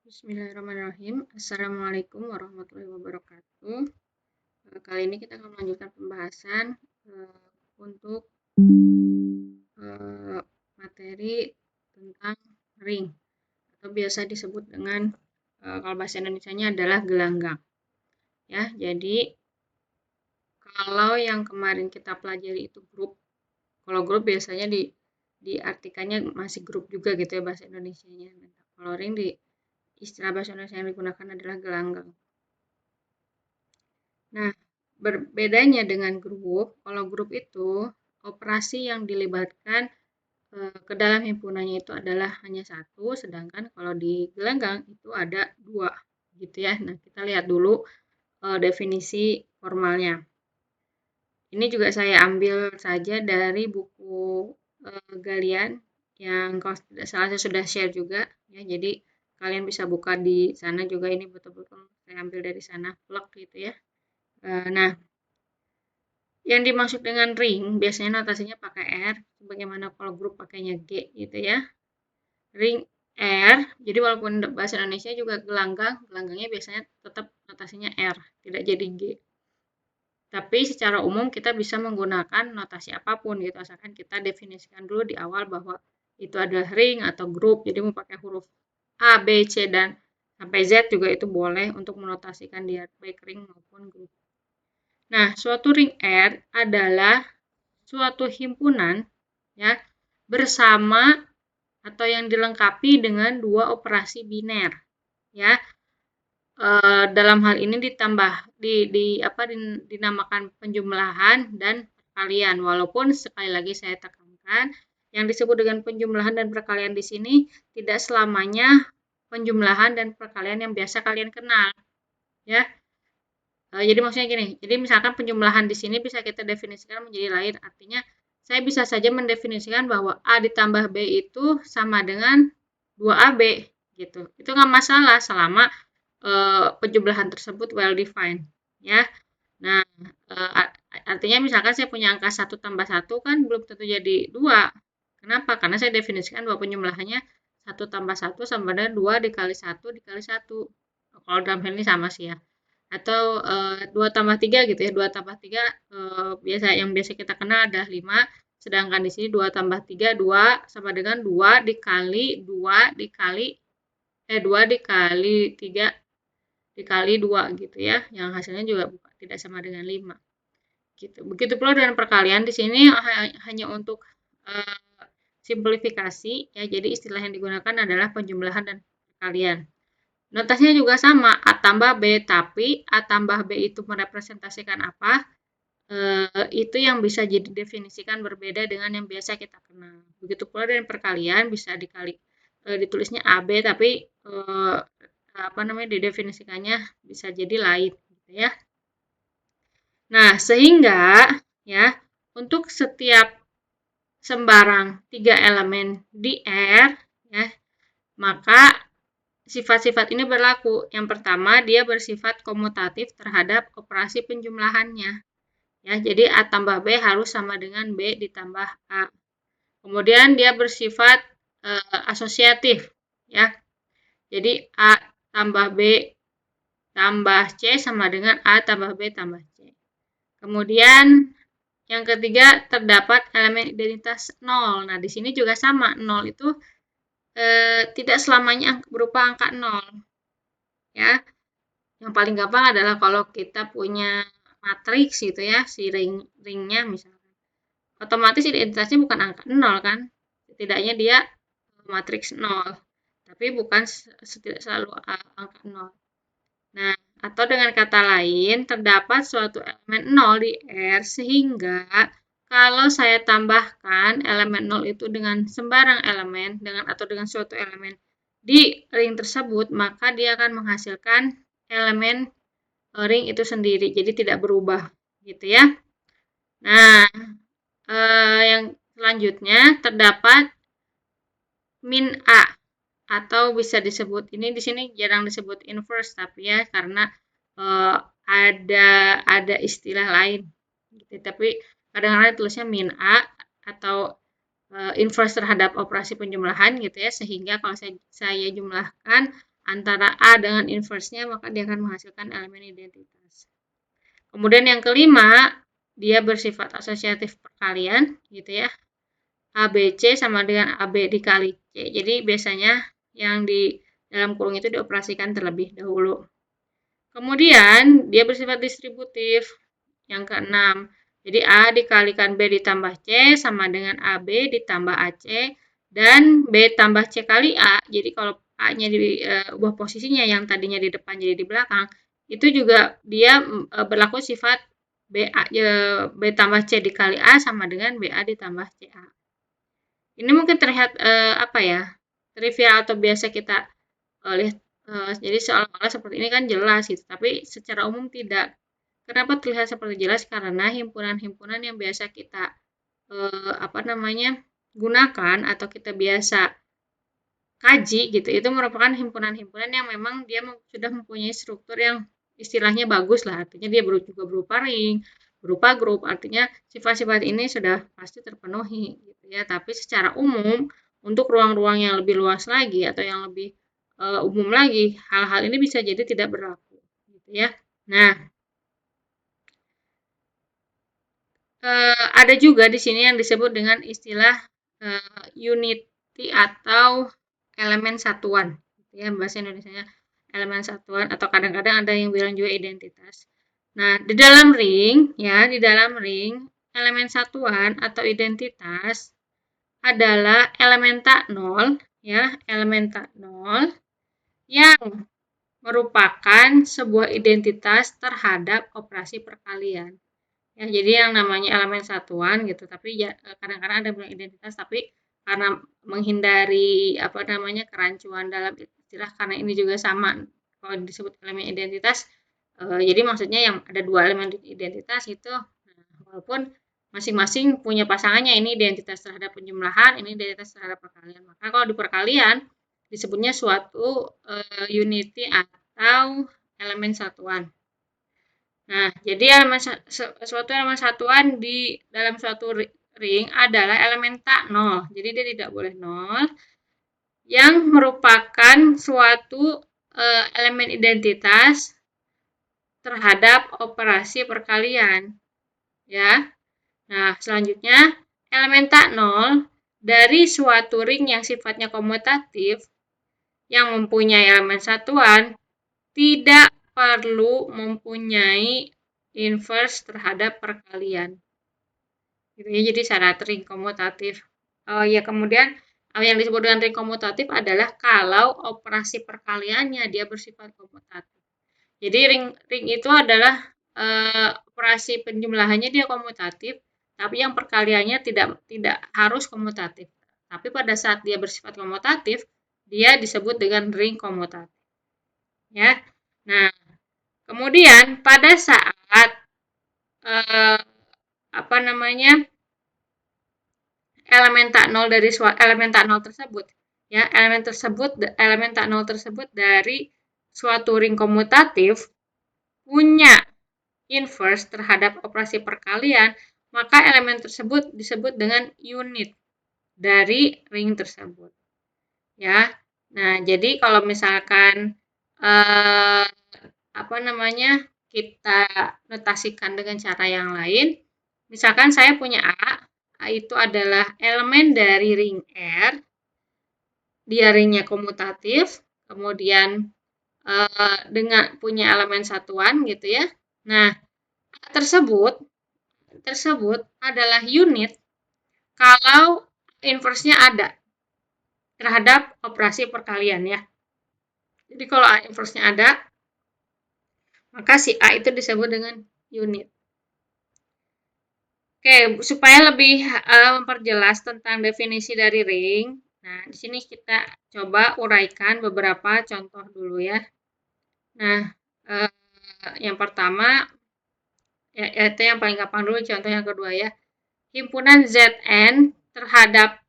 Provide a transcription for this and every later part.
Bismillahirrahmanirrahim. Assalamualaikum warahmatullahi wabarakatuh. Kali ini kita akan melanjutkan pembahasan untuk materi tentang ring atau biasa disebut dengan kalau bahasa Indonesianya adalah gelanggang. Ya, jadi kalau yang kemarin kita pelajari itu grup, kalau grup biasanya diartikannya masih grup juga gitu ya bahasa Indonesianya. Kalau ring istilah bahasa Indonesia yang digunakan adalah gelanggang. Nah, berbedanya dengan grup, kalau grup itu operasi yang dilibatkan ke dalam himpunannya itu adalah hanya satu, sedangkan kalau di gelanggang itu ada dua, gitu ya. Nah, kita lihat dulu definisi formalnya. Ini juga saya ambil saja dari buku Galian yang kalau tidak salah saya sudah share juga, ya. Jadi kalian bisa buka di sana juga, ini betul-betul saya ambil dari sana, vlog gitu ya. Nah, yang dimaksud dengan ring biasanya notasinya pakai R, bagaimana kalau grup pakainya G gitu ya. Ring R, jadi walaupun bahasa Indonesia juga gelanggangnya biasanya tetap notasinya R, tidak jadi G. Tapi secara umum kita bisa menggunakan notasi apapun gitu, asalkan kita definisikan dulu di awal bahwa itu adalah ring atau grup, jadi mau pakai huruf A, B, C, dan sampai Z juga itu boleh untuk menotasikan dia baik ring maupun grup. Nah, suatu ring R adalah suatu himpunan ya bersama atau yang dilengkapi dengan dua operasi biner ya. Dalam hal ini dinamakan penjumlahan dan perkalian, walaupun sekali lagi saya tekankan yang disebut dengan penjumlahan dan perkalian di sini tidak selamanya penjumlahan dan perkalian yang biasa kalian kenal ya. Jadi maksudnya gini, jadi misalkan penjumlahan di sini bisa kita definisikan menjadi lain, artinya saya bisa saja mendefinisikan bahwa A ditambah B itu sama dengan 2AB gitu. Itu nggak masalah selama penjumlahan tersebut well defined ya. Nah, artinya misalkan saya punya angka 1 tambah 1 kan belum tentu jadi 2. Kenapa? Karena saya definisikan bahwa penjumlahannya 1 tambah 1 sama dengan 2 dikali 1 dikali 1. Kalau dalam hal ini sama sih ya. Atau 2 tambah 3 gitu ya. 2 tambah 3 yang biasa kita kenal adalah 5. Sedangkan di sini 2 tambah 3, 2 sama dengan 2 dikali 2 dikali 3 dikali 2 gitu ya. Yang hasilnya juga tidak sama dengan 5. Gitu. Begitu pula dengan perkalian, di sini hanya untuk simplifikasi ya. Jadi istilah yang digunakan adalah penjumlahan dan perkalian. Notasinya juga sama, A tambah B, tapi A tambah B itu merepresentasikan apa? Itu yang bisa jadi definisikan berbeda dengan yang biasa kita kenal. Begitu pula dengan perkalian bisa ditulisnya AB, tapi didefinisikannya bisa jadi lain gitu ya. Nah, sehingga ya untuk setiap sembarang 3 elemen di R ya, maka sifat-sifat ini berlaku. Yang pertama, dia bersifat komutatif terhadap operasi penjumlahannya. Ya, jadi A tambah B harus sama dengan B ditambah A. Kemudian dia bersifat asosiatif ya. Jadi A tambah B tambah C sama dengan A tambah B tambah C. Kemudian yang ketiga terdapat elemen identitas 0. Nah, di sini juga sama. 0 itu tidak selamanya berupa angka 0. Ya. Yang paling gampang adalah kalau kita punya matriks gitu ya, si ringnya misalnya. Otomatis identitasnya bukan angka 0 kan? Setidaknya dia matriks 0. Tapi bukan tidak selalu angka 0. Nah, atau dengan kata lain, terdapat suatu elemen 0 di R sehingga kalau saya tambahkan elemen 0 itu dengan sembarang elemen atau dengan suatu elemen di ring tersebut, maka dia akan menghasilkan elemen ring itu sendiri. Jadi tidak berubah gitu ya. Nah, yang selanjutnya terdapat min A atau bisa disebut ini di sini jarang disebut inverse tapi ya karena ada istilah lain gitu. Tapi kadang-kadang tulisnya min A atau inverse terhadap operasi penjumlahan gitu ya, sehingga kalau saya jumlahkan antara A dengan inverse-nya, maka dia akan menghasilkan elemen identitas. Kemudian yang kelima, dia bersifat asosiatif perkalian, gitu ya. ABC sama dengan AB dikali C. Jadi biasanya yang di dalam kurung itu dioperasikan terlebih dahulu. Kemudian dia bersifat distributif. Yang keenam, jadi A dikalikan B ditambah C sama dengan AB ditambah AC, dan B tambah C kali A. Jadi kalau A-nya diubah posisinya, yang tadinya di depan jadi di belakang, itu juga dia berlaku sifat B tambah C dikali A sama dengan BA ditambah CA. Ini mungkin terlihat trivial atau biasa kita lihat, jadi seolah-olah seperti ini kan jelas gitu, tapi secara umum tidak. Kenapa terlihat seperti jelas? Karena himpunan-himpunan yang biasa kita gunakan atau kita biasa kaji gitu, itu merupakan himpunan-himpunan yang memang dia sudah mempunyai struktur yang istilahnya bagus lah, artinya dia juga berupa ring, berupa grup, artinya sifat-sifat ini sudah pasti terpenuhi gitu ya. Tapi secara umum untuk ruang-ruang yang lebih luas lagi atau yang lebih umum lagi, hal-hal ini bisa jadi tidak berlaku gitu ya. Nah, ada juga di sini yang disebut dengan istilah unity atau elemen satuan, gitu ya, bahasa Indonesianya elemen satuan, atau kadang-kadang ada yang bilang juga identitas. Nah, di dalam ring, elemen satuan atau identitas adalah elementa 0, ya, elementa 0 yang merupakan sebuah identitas terhadap operasi perkalian. Ya, jadi yang namanya elemen satuan gitu, tapi ya kadang-kadang ada bilang identitas, tapi karena menghindari kerancuan dalam istilah, karena ini juga sama kalau disebut elemen identitas, jadi maksudnya yang ada dua elemen identitas itu, walaupun masing-masing punya pasangannya, ini identitas terhadap penjumlahan, ini identitas terhadap perkalian. Maka kalau di perkalian disebutnya suatu unity atau elemen satuan. Nah, jadi suatu elemen satuan di dalam suatu ring adalah elementa 0. Jadi dia tidak boleh 0, yang merupakan suatu elemen identitas terhadap operasi perkalian. Ya. Nah, selanjutnya elementa 0 dari suatu ring yang sifatnya komutatif yang mempunyai elemen satuan tidak perlu mempunyai inverse terhadap perkalian. Gitu ya, jadi syarat ring komutatif. Kemudian yang disebut dengan ring komutatif adalah kalau operasi perkaliannya dia bersifat komutatif. Jadi ring itu adalah operasi penjumlahannya dia komutatif, tapi yang perkaliannya tidak harus komutatif. Tapi pada saat dia bersifat komutatif, dia disebut dengan ring komutatif. Ya. Nah, kemudian pada saat elementa 0 dari elementa 0 tersebut, ya, elementa 0 tersebut dari suatu ring komutatif punya inverse terhadap operasi perkalian, maka elemen tersebut disebut dengan unit dari ring tersebut. Ya. Nah, jadi kalau misalkan kita notasikan dengan cara yang lain, misalkan saya punya A itu adalah elemen dari ring R, dia ringnya komutatif, kemudian dengan punya elemen satuan gitu ya. Nah, A tersebut adalah unit kalau inverse-nya ada terhadap operasi perkalian ya. Jadi kalau A inverse-nya ada, maka si A itu disebut dengan unit. Oke, supaya lebih memperjelas tentang definisi dari ring, nah di sini kita coba uraikan beberapa contoh dulu ya. Nah, yang pertama, itu yang paling gampang dulu, contoh yang kedua ya. Himpunan Zn terhadap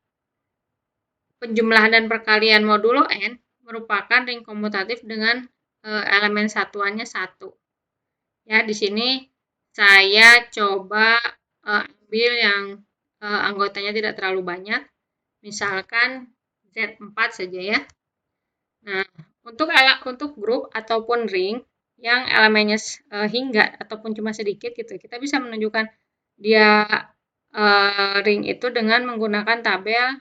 penjumlahan dan perkalian modulo n merupakan ring komutatif dengan elemen satuannya 1. Ya, di sini saya coba ambil yang anggotanya tidak terlalu banyak. Misalkan Z4 saja ya. Nah, Untuk grup ataupun ring yang elemennya hingga ataupun cuma sedikit gitu, kita bisa menunjukkan dia ring itu dengan menggunakan tabel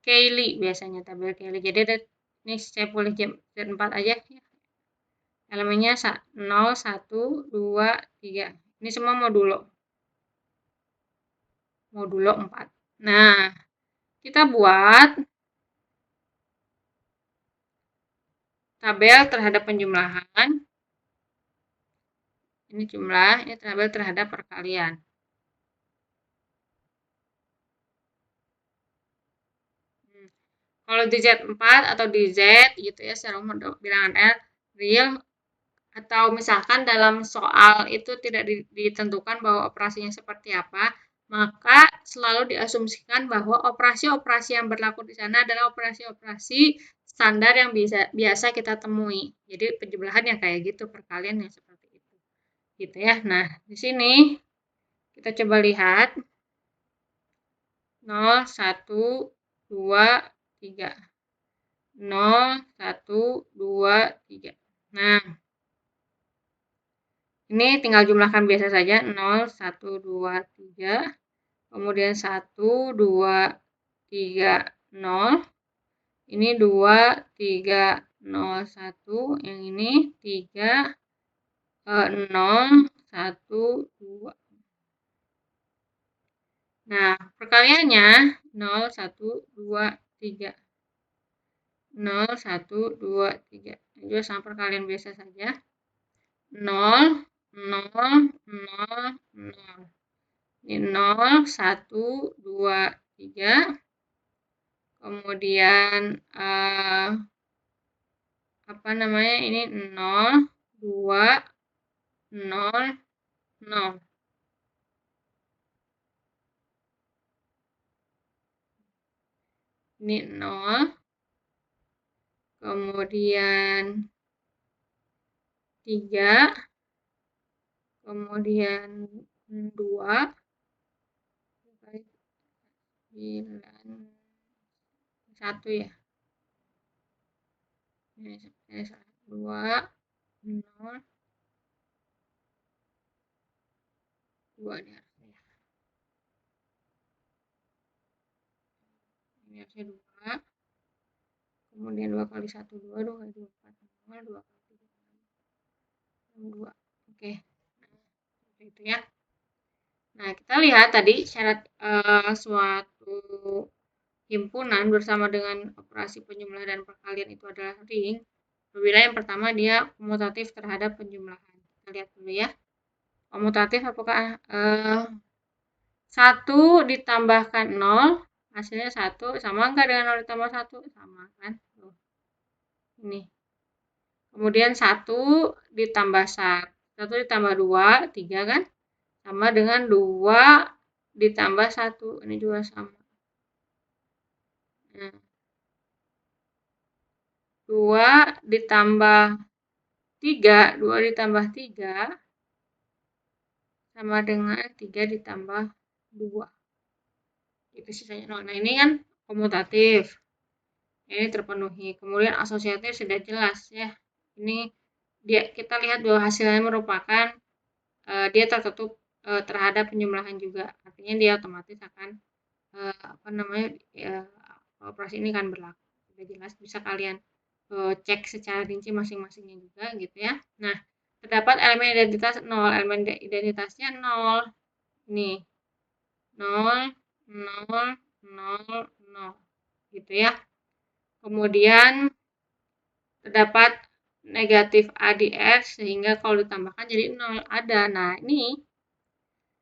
Cayley biasanya, tabel Cayley. Jadi ini saya pilih Z4 aja ya. Elemennya 0, 1, 2, 3. Ini semua modulo 4. Nah, kita buat tabel terhadap penjumlahan. Ini jumlah, ini tabel terhadap perkalian. Kalau di Z4 atau di Z gitu ya, secara umum bilangan real, atau misalkan dalam soal itu tidak ditentukan bahwa operasinya seperti apa, maka selalu diasumsikan bahwa operasi-operasi yang berlaku di sana adalah operasi-operasi standar yang biasa kita temui. Jadi penjumlahan yang kayak gitu, perkalian yang seperti itu. Gitu ya. Nah, di sini kita coba lihat 0, 1, 2, 3. 0, 1, 2, 3. Nah, ini tinggal jumlahkan biasa saja. 0, 1, 2, 3. Kemudian 1, 2, 3, 0. Ini 2, 3, 0, 1. Yang ini 3, 0, 1, 2. Nah, perkaliannya 0, 1, 2, 3. 0, 1, 2, 3. Ini juga sama perkalian biasa saja. 0, 0, 0, 0. Ini 0, 1, 2, 3. Kemudian apa namanya, ini 0, 2, 0, 0. Ini 0. Kemudian 3. Kemudian 2. 9, 1 ya. Ini 2, 0, 2 ini harusnya. Ini harusnya 2. Kemudian 2 kali 1, 2, 2 kali 2, 4, 0, 2 kali 3, 2. Oke. Nah, itu ya. Nah, kita lihat tadi syarat suatu himpunan bersama dengan operasi penjumlahan dan perkalian itu adalah ring. Apabila yang pertama dia komutatif terhadap penjumlahan. Kita lihat dulu ya. Komutatif apakah 1 ditambahkan 0, hasilnya 1, sama enggak dengan 0 ditambah 1? Sama kan? Tuh. Ini. Kemudian 1 ditambah 1, 1 ditambah 2, 3 kan? Sama dengan 2 ditambah 1, ini juga sama. Nah, 2 ditambah 3, 2 ditambah 3 sama dengan 3 ditambah 2. Itu sisanya 0. Nah, ini kan komutatif. Ini terpenuhi. Kemudian asosiatif sudah jelas ya. Ini kita lihat bahwa hasilnya merupakan dia tertutup terhadap penjumlahan juga. Artinya dia otomatis akan operasi ini kan berlaku. Sudah jelas, bisa kalian cek secara rinci masing-masingnya juga gitu ya. Nah, terdapat elemen identitas 0. Elemen identitasnya 0. Ini 0, 0, 0, 0. Gitu ya. Kemudian terdapat negatif A di X sehingga kalau ditambahkan jadi 0 ada. Nah, ini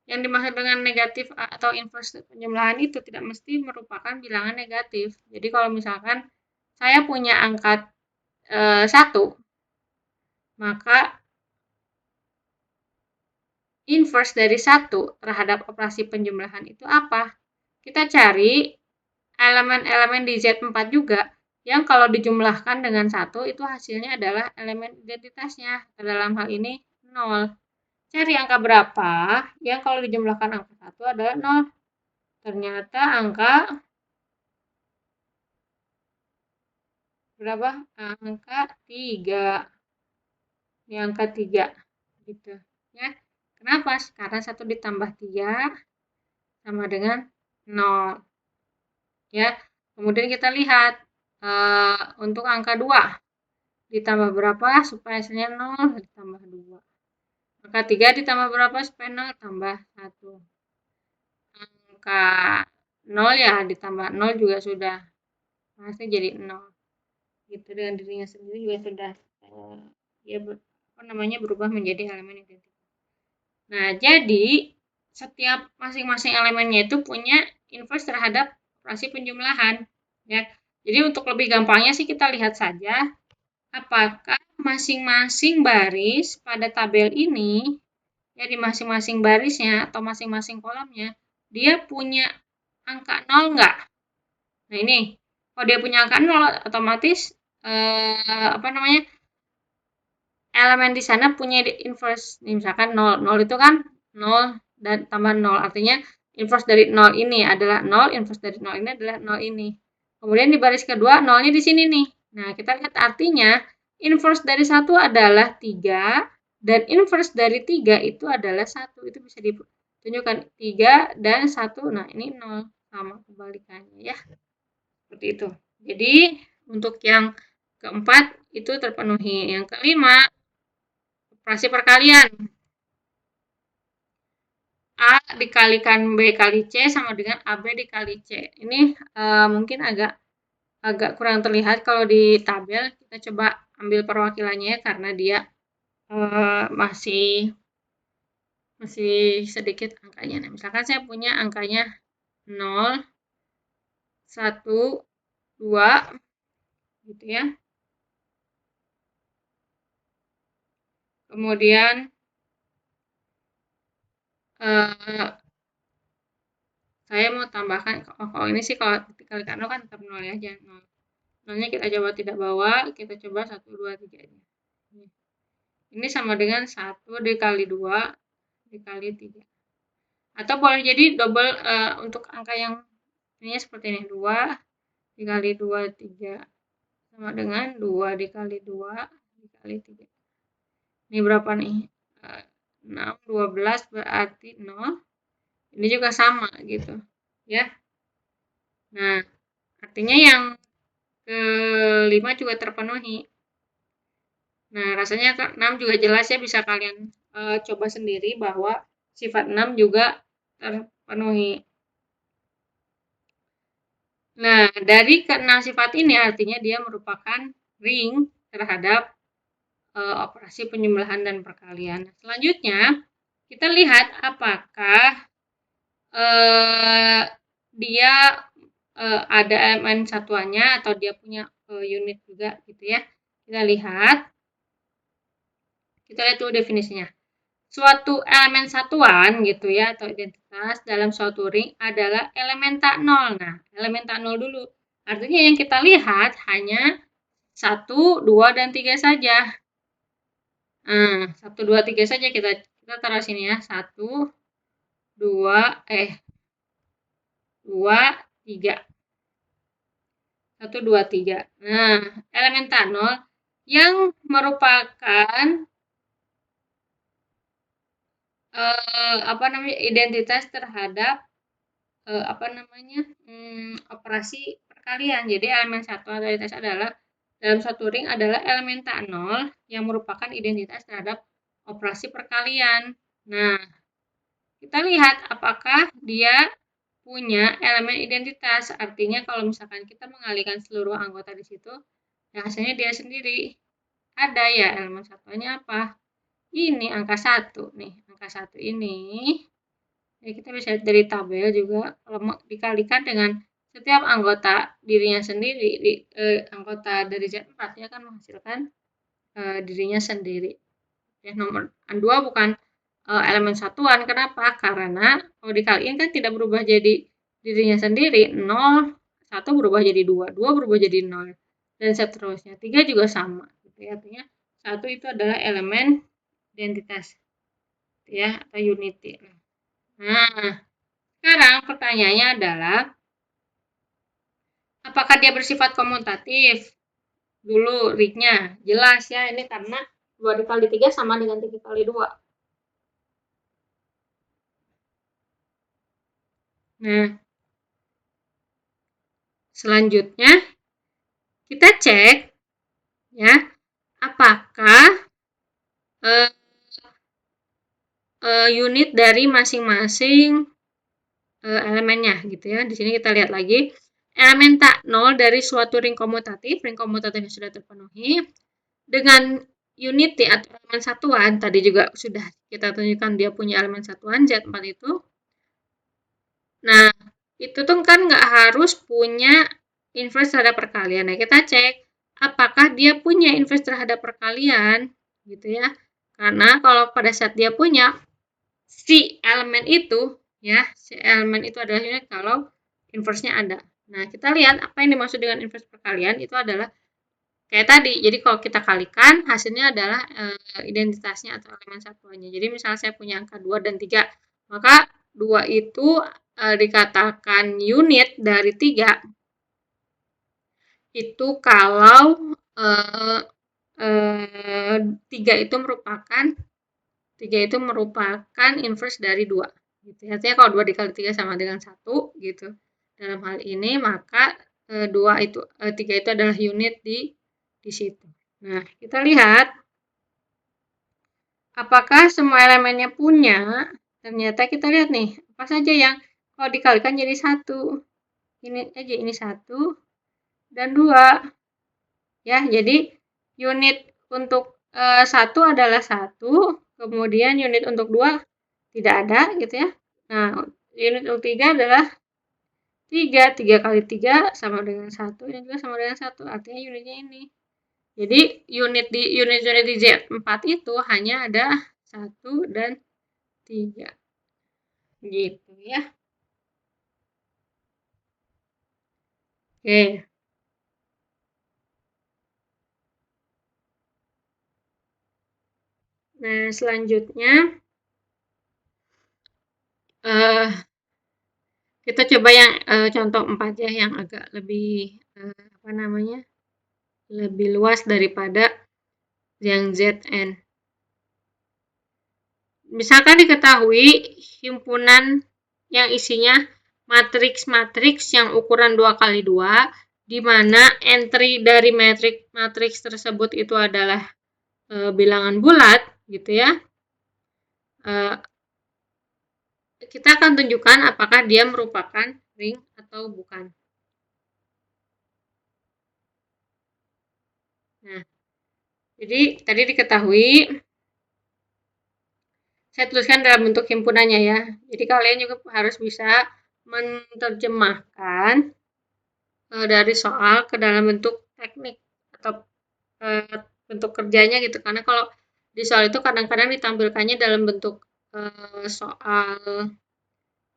yang dimaksud dengan negatif A atau inverse penjumlahan itu tidak mesti merupakan bilangan negatif. Jadi kalau misalkan saya punya angka 1, maka inverse dari 1 terhadap operasi penjumlahan itu apa? Kita cari elemen-elemen di Z4 juga yang kalau dijumlahkan dengan 1 itu hasilnya adalah elemen identitasnya. Dalam hal ini 0. Cari angka berapa yang kalau dijumlahkan angka 1 adalah 0. Ternyata angka berapa? Angka 3. Ini angka 3 gitu ya. Kenapa? Karena 1 ditambah 3 sama dengan 0 ya. Kemudian kita lihat untuk angka 2 ditambah berapa supaya hasilnya 0, ditambah 2. Angka 3 ditambah berapa supaya 0, tambah 1. Angka 0 ya ditambah 0 juga sudah pasti jadi 0. Gitu, dengan dirinya sendiri juga sudah ya berubah menjadi elemen identitas. Nah, jadi setiap masing-masing elemennya itu punya inverse terhadap operasi penjumlahan ya. Jadi untuk lebih gampangnya sih kita lihat saja apakah masing-masing baris pada tabel ini ya, di masing-masing barisnya atau masing-masing kolomnya dia punya angka 0 enggak? Nah, ini kalau dia punya angka 0 otomatis elemen di sana punya inverse. Nih, misalkan 0. 0 itu kan 0 dan tambah 0. Artinya inverse dari 0 ini adalah 0, inverse dari 0 ini adalah 0 ini. Kemudian di baris kedua 0-nya di sini nih. Nah, kita lihat artinya inverse dari 1 adalah 3 dan inverse dari 3 itu adalah 1. Itu bisa ditunjukkan 3 dan 1. Nah, ini 0 sama kebalikannya ya. Seperti itu. Jadi, untuk yang keempat itu terpenuhi. Yang kelima, operasi perkalian. A dikalikan B kali C sama dengan AB dikali C. Ini mungkin agak kurang terlihat kalau di tabel. Kita coba ambil perwakilannya ya, karena dia masih sedikit angkanya. Nah, misalkan saya punya angkanya 0, 1, 2 gitu ya. Kemudian saya mau tambahkan, kalau ini sih kalau dikalikan 0 kan tetap 0 ya, jangan 0. 0-nya kita coba tidak bawa, kita coba 1, 2, 3 aja. Ini sama dengan 1 dikali 2 dikali 3. Atau boleh jadi double untuk angka yang ini seperti ini, 2 dikali 2, 3. Sama dengan 2 dikali 2 dikali 3. Ini berapa nih? 6, 12 berarti 0. Ini juga sama gitu ya. Nah, artinya yang kelima juga terpenuhi. Nah, rasanya 6 juga jelas ya, bisa kalian coba sendiri bahwa sifat 6 juga terpenuhi. Nah, dari ke-6 sifat ini artinya dia merupakan ring terhadap operasi penjumlahan dan perkalian. Selanjutnya, kita lihat apakah dia ada elemen satuannya atau dia punya unit juga gitu ya. Kita lihat dulu definisinya. Suatu elemen satuan gitu ya atau identitas dalam suatu ring adalah elemen tak nol. Nah, elemen tak nol dulu. Artinya yang kita lihat hanya 1, 2, dan 3 saja. 1, 2, 3 saja kita taruh sini ya. 1, 2, 3. 1, 2, 3. Nah, elemen tak nol yang merupakan identitas terhadap operasi perkalian. Jadi elemen satu atau identitas adalah dalam satu ring adalah elemen tak nol yang merupakan identitas terhadap operasi perkalian. Nah, kita lihat apakah dia punya elemen identitas. Artinya kalau misalkan kita mengalihkan seluruh anggota di situ, ya hasilnya dia sendiri. Ada ya elemen satunya apa? Ini angka 1 nih, angka 1 ini. Jadi kita bisa lihat dari tabel juga, kalau dikalikan dengan setiap anggota dirinya sendiri, anggota dari Z4 dia akan menghasilkan dirinya sendiri. Ya, nomor 2 bukan elemen satuan. Kenapa? Karena kalau dikaliin kan tidak berubah jadi dirinya sendiri. 0, 1 berubah jadi 2, 2 berubah jadi 0, dan seterusnya. 3 juga sama. Artinya 1 itu adalah elemen identitas ya, atau unity. Nah, sekarang pertanyaannya adalah apakah dia bersifat komutatif? dulu rig-nya. Jelas ya, ini karena 2 dikali 3 sama dengan 3 kali 2. Nah, selanjutnya kita cek ya, apakah unit dari masing-masing elemennya gitu ya. Di sini kita lihat lagi elemen tak nol dari suatu ring komutatif yang sudah terpenuhi dengan unity atau elemen satuan, tadi juga sudah kita tunjukkan dia punya elemen satuan Z4 itu. Nah, itu tuh kan nggak harus punya inverse terhadap perkalian. Nah, kita cek apakah dia punya inverse terhadap perkalian gitu ya. Karena kalau pada saat dia punya, si elemen itu adalah unit kalau inverse-nya ada. Nah, kita lihat apa yang dimaksud dengan inverse perkalian itu adalah kayak tadi. Jadi kalau kita kalikan hasilnya adalah identitasnya atau elemen satuannya. Jadi misalnya saya punya angka 2 dan 3, maka 2 itu dikatakan unit dari 3 itu kalau 3 itu merupakan inverse dari 2 gitu. Artinya kalau 2 dikali 3 sama dengan 1 gitu. Dalam hal ini maka 3 itu adalah unit di situ. Nah, kita lihat apakah semua elemennya punya. Ternyata kita lihat nih, apa saja yang kalau dikalikan jadi 1. Ini aja, ini 1 dan 2. Ya, jadi unit untuk 1 adalah 1, kemudian unit untuk 2 tidak ada gitu ya. Nah, unit untuk 3 adalah 3. 3 kali 3 sama dengan 1, ini juga sama dengan 1, artinya unitnya ini. Jadi unit di Z4 itu hanya ada 1 dan 3. Gitu ya. Oke. Nah, selanjutnya kita coba yang contoh 4 ya, yang agak lebih lebih luas daripada yang ZN. Misalkan diketahui himpunan yang isinya matriks-matriks yang ukuran 2x2, di mana entry dari matriks tersebut itu adalah bilangan bulat, gitu ya. Kita akan tunjukkan apakah dia merupakan ring atau bukan. Nah, jadi tadi diketahui, saya tuliskan dalam bentuk himpunannya ya. Jadi kalian juga harus bisa menerjemahkan dari soal ke dalam bentuk teknik atau bentuk kerjanya gitu. Karena kalau di soal itu kadang-kadang ditampilkannya dalam bentuk soal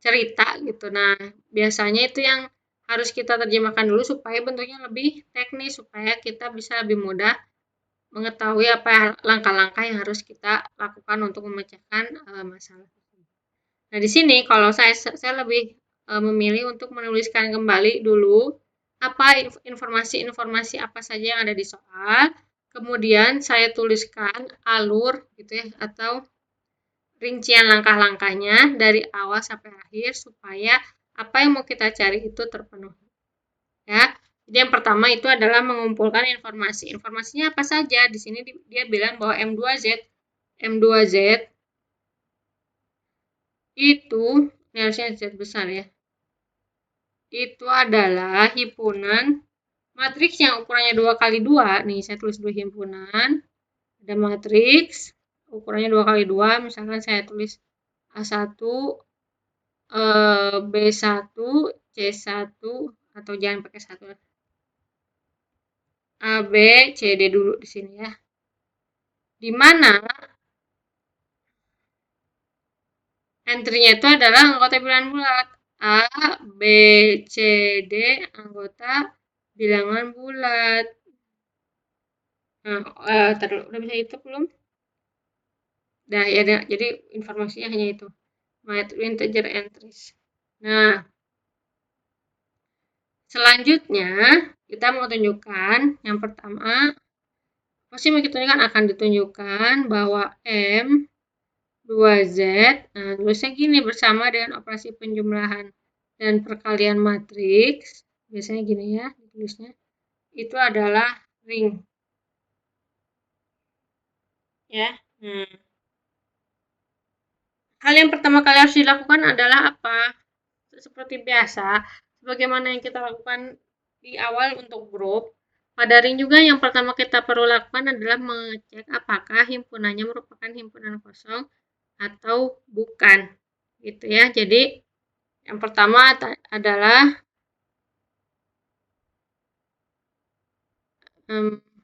cerita gitu. Nah, biasanya itu yang harus kita terjemahkan dulu supaya bentuknya lebih teknis, supaya kita bisa lebih mudah mengetahui apa langkah-langkah yang harus kita lakukan untuk memecahkan masalah. Nah, di sini kalau saya lebih memilih untuk menuliskan kembali dulu apa informasi-informasi apa saja yang ada di soal, kemudian saya tuliskan alur gitu ya atau rincian langkah-langkahnya dari awal sampai akhir supaya apa yang mau kita cari itu terpenuhi. Ya. Jadi yang pertama itu adalah mengumpulkan informasi. Informasinya apa saja? Di sini dia bilang bahwa M2Z itu, ini harusnya Z besar ya. Itu adalah himpunan matriks yang ukurannya 2x2. Nih, saya tulis dulu himpunan. Ada matriks ukurannya 2x2, misalkan saya tulis A1, B1, C1, atau jangan pakai 1. A, B, C, D dulu di sini ya. Di mana entry-nya itu adalah anggota bilangan bulat. A, B, C, D anggota bilangan bulat. Nah, udah bisa itu belum? Nah, ya, jadi informasinya hanya itu. Integer entries. Nah, Selanjutnya, kita mau tunjukkan yang pertama, pasti mau kita tunjukkan akan ditunjukkan bahwa M2Z, nah tulisnya gini, bersama dengan operasi penjumlahan dan perkalian matriks, biasanya gini ya ditulisnya, itu adalah ring. Ya, hal yang pertama kali harus dilakukan adalah apa? Seperti biasa, sebagaimana yang kita lakukan di awal untuk grup, pada ring juga yang pertama kita perlu lakukan adalah mengecek apakah himpunannya merupakan himpunan kosong atau bukan. Gitu ya. Jadi yang pertama adalah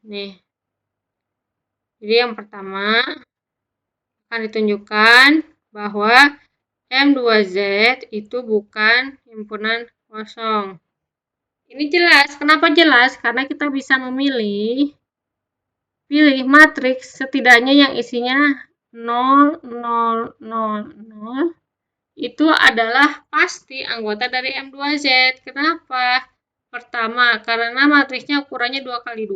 nih. Jadi yang pertama akan ditunjukkan bahwa M2Z itu bukan himpunan kosong. Ini jelas. Kenapa jelas? Karena kita bisa pilih matriks setidaknya yang isinya 0, 0, 0, 0. Itu adalah pasti anggota dari M2Z. Kenapa? Pertama, karena matriksnya ukurannya 2x2.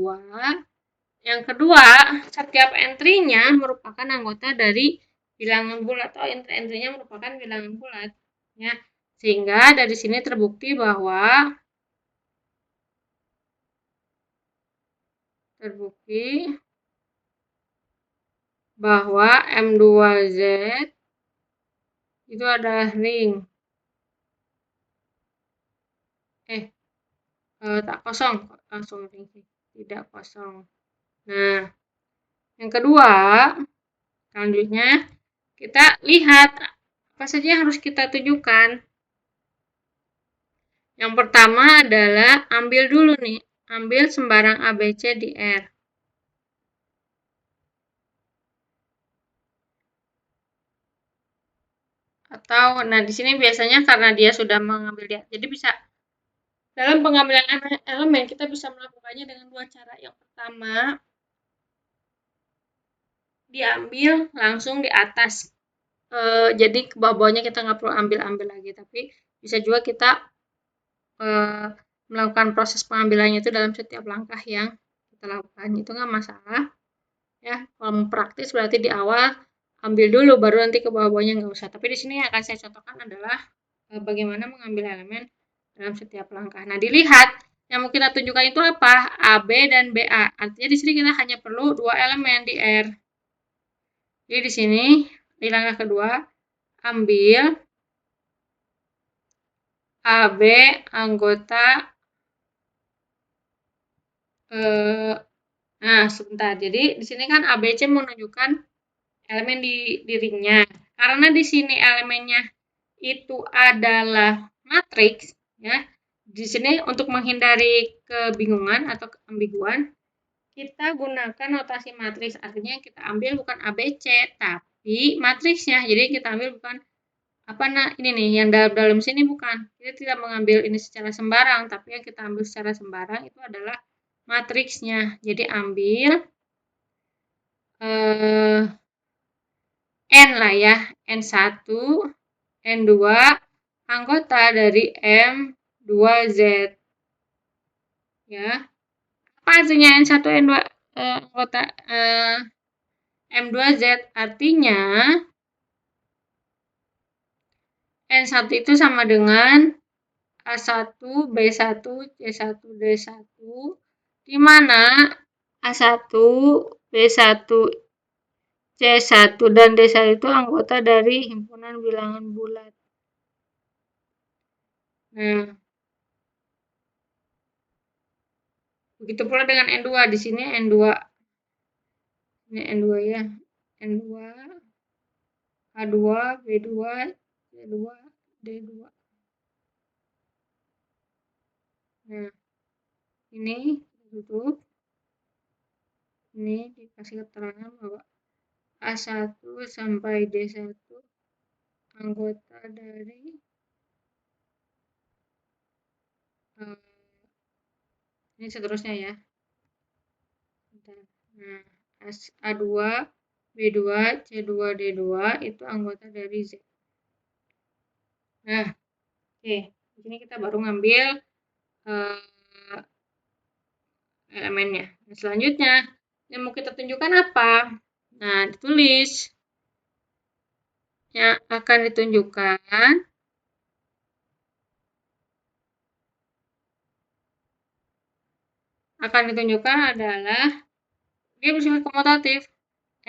Yang kedua, setiap entry-nya merupakan anggota dari bilangan bulat atau entry-nya merupakan bilangan bulat. Ya. Sehingga dari sini terbukti bahwa M2Z itu adalah ring. Tak kosong, langsung ring, tidak kosong. Nah, yang kedua, selanjutnya kita lihat apa saja yang harus kita tunjukkan. Yang pertama adalah ambil dulu nih, ambil sembarang ABC di R. Atau, nah di sini biasanya karena dia sudah mengambil dia, jadi bisa dalam pengambilan elemen kita bisa melakukannya dengan dua cara. Yang pertama, diambil langsung di atas. Jadi ke bawah-bawahnya kita nggak perlu ambil-ambil lagi, tapi bisa juga kita melakukan proses pengambilannya itu dalam setiap langkah yang kita lakukan, itu nggak masalah. Ya, kalau mau praktis berarti di awal ambil dulu, baru nanti ke bawah-bawahnya nggak usah. Tapi di sini yang akan saya contohkan adalah bagaimana mengambil elemen dalam setiap langkah. Nah, dilihat yang mau kita tunjukkan itu apa? AB dan BA. Artinya di sini kita hanya perlu dua elemen di R. Jadi di sini di langkah kedua ambil AB anggota nah sebentar. Jadi di sini kan ABC menunjukkan elemen di ringnya. Karena di sini elemennya itu adalah matriks ya. Di sini untuk menghindari kebingungan atau keambiguan, kita gunakan notasi matriks. Artinya yang kita ambil bukan ABC, tapi matriksnya. Jadi kita ambil bukan ini nih yang dalam sini bukan. Kita tidak mengambil ini secara sembarang, tapi yang kita ambil secara sembarang itu adalah matriksnya. Jadi ambil N lah ya, N1, N2, anggota dari M2Z. Ya. Apa artinya N1, N2 anggota M2Z? Artinya N1 itu sama dengan A1, B1, C1, D1, di mana A1, B1, C1, dan D1 itu anggota dari himpunan bilangan bulat. Nah, begitu pula dengan N2. Di sini N2. Ini N2 ya. N2, A2, B2, C2, D2. Nah, ini tutup. Ini dikasih keterangan bahwa A1 sampai D1 anggota dari ini seterusnya ya. Nah, A2, B2, C2, D2 itu anggota dari Z. Nah, oke. Di sini kita baru ngambil elemennya. Nah, selanjutnya yang mau kita tunjukkan apa? Nah, ditulis yang akan ditunjukkan adalah dia bersifat komutatif.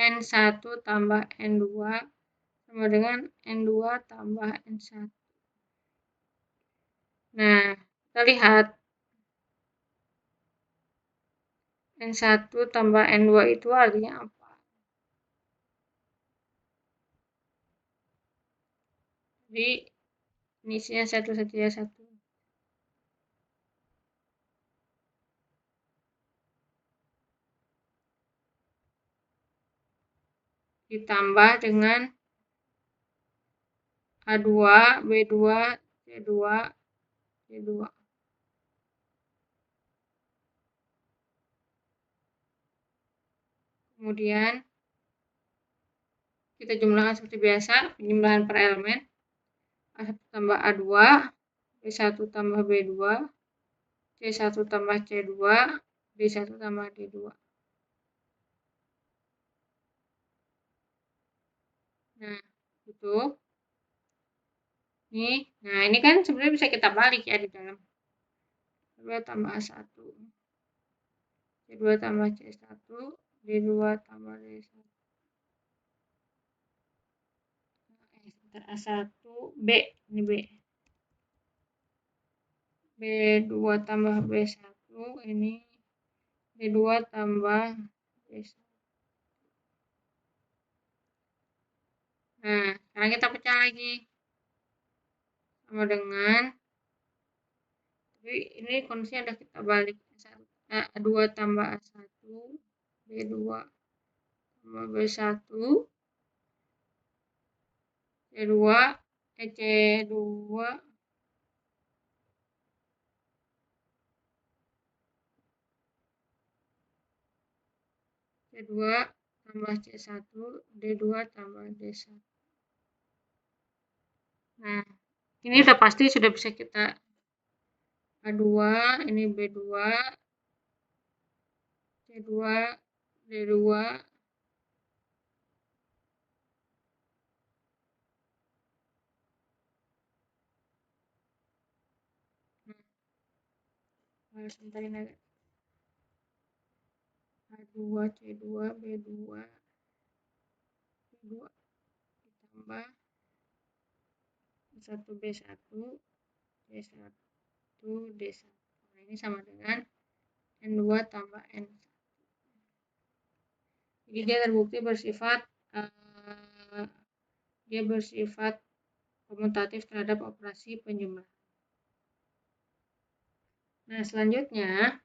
N1 tambah N2 sama dengan N2 tambah N1. Nah, kita lihat N1 tambah N2 itu artinya apa? Jadi, ini isinya 1 saja 1. Ditambah dengan A2, B2, C2, C2. Kemudian kita jumlahkan seperti biasa, penjumlahan per elemen. A1 tambah A2, B1 tambah B2, C1 tambah C2, D1 tambah D2. Nah, itu. Nah ini kan sebenarnya bisa kita balik ya di dalam. C2 tambah A1, C2 tambah C1, D2 tambah D1. A1, B, ini B. B2 tambah B1, ini D2 tambah B1. Nah, sekarang kita pecah lagi. Sama dengan, jadi ini kondisinya udah kita balik. A2 tambah A1, B2 tambah B1, C2, C2, C2 tambah C1, D2 tambah D1. Nah, ini udah pasti sudah bisa kita A2, ini B2, C2, D2, sebentar ini A2, C2, B2, C2 ditambah 1 B1, C1, D1. Nah, ini sama dengan N2 tambah N1. Jadi dia terbukti bersifat komutatif terhadap operasi penjumlahan. Nah, selanjutnya